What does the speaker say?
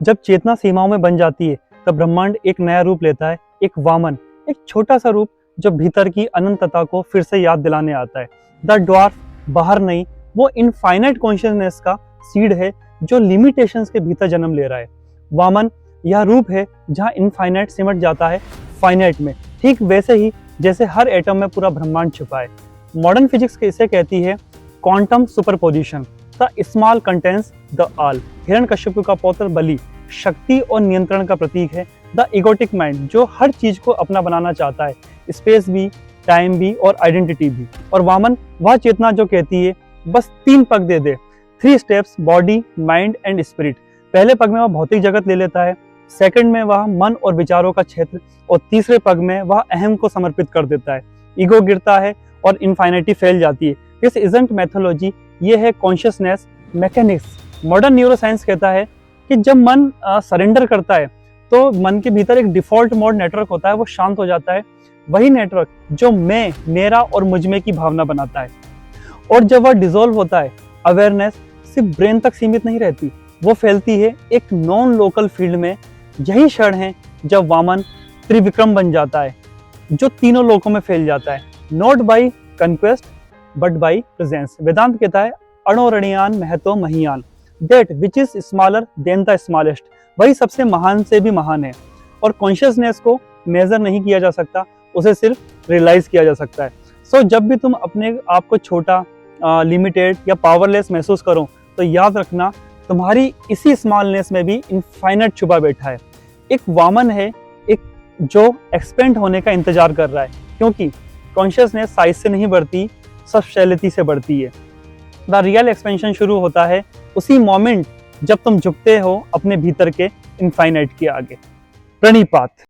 जब चेतना सीमाओं में बन जाती है तब ब्रह्मांड एक नया रूप लेता है, एक वामन, एक छोटा सा रूप जो भीतर की अनंतता को फिर से याद दिलाने आता है। द ड्वार्फ बाहर नहीं, वो इनफाइनाइट कॉन्शियसनेस का सीड है जो लिमिटेशंस के भीतर जन्म ले रहा है। वामन यह रूप है जहाँ इनफाइनाइट सिमट जाता है फाइनाइट में, ठीक वैसे ही जैसे हर एटम में पूरा ब्रह्मांड छुपा है। मॉडर्न फिजिक्स इसे कहती है quantum superposition. The small contains the all. Hiranyakashyap का पौत्र बलि शक्ति और नियंत्रण का प्रतीक है। द इगोटिक माइंड जो हर चीज को अपना बनाना चाहता है, स्पेस भी, टाइम भी और आइडेंटिटी भी। और वामन वह चेतना जो कहती है बस 3 पग दे दे। 3 steps, body, mind and spirit. पहले पग में वह भौतिक जगत ले लेता है, सेकंड में वह मन और विचारों का क्षेत्र, और तीसरे पग में वह अहम को समर्पित कर देता है। ईगो गिरता है और इनफाइनिटी फैल जाती है। दिस इजंट मैथोलॉजी, ये है कॉन्शियसनेस मैकेनिक्स। मॉडर्न न्यूरोसाइंस कहता है कि जब मन सरेंडर करता है तो मन के भीतर एक डिफॉल्ट मोड नेटवर्क होता है, वो शांत हो जाता है। वही नेटवर्क जो मैं, मेरा और मुझमें की भावना बनाता है। और जब वह डिसॉल्व होता है, अवेयरनेस सिर्फ ब्रेन तक सीमित नहीं रहती, वो फैलती है एक नॉन लोकल फील्ड में। यही क्षण है जब वामन त्रिविक्रम बन जाता है, जो तीनों लोकों में फैल जाता है। Not by conquest but by presence. Vedanta कहता है अणोरणीयान महतो महीयान, that which is smaller than the smallest. वही सबसे महान से भी महान है। और कॉन्शियसनेस को मेजर नहीं किया जा सकता, उसे सिर्फ रियलाइज किया जा सकता है। सो जब भी तुम अपने आप को छोटा, लिमिटेड या पावरलेस महसूस करो तो याद रखना तुम्हारी इसी स्मॉलनेस में भी इनफाइनाइट छुपा बैठा है। एक वामन है, एक जो एक्सपेंड होने का इंतजार कर रहा है, क्योंकि कॉन्शियसनेस साइज से नहीं बढ़ती, सबस्टेलिटी से बढ़ती है। द रियल एक्सपेंशन शुरू होता है उसी मोमेंट जब तुम झुकते हो अपने भीतर के इनफाइनाइट के आगे। प्रणिपात।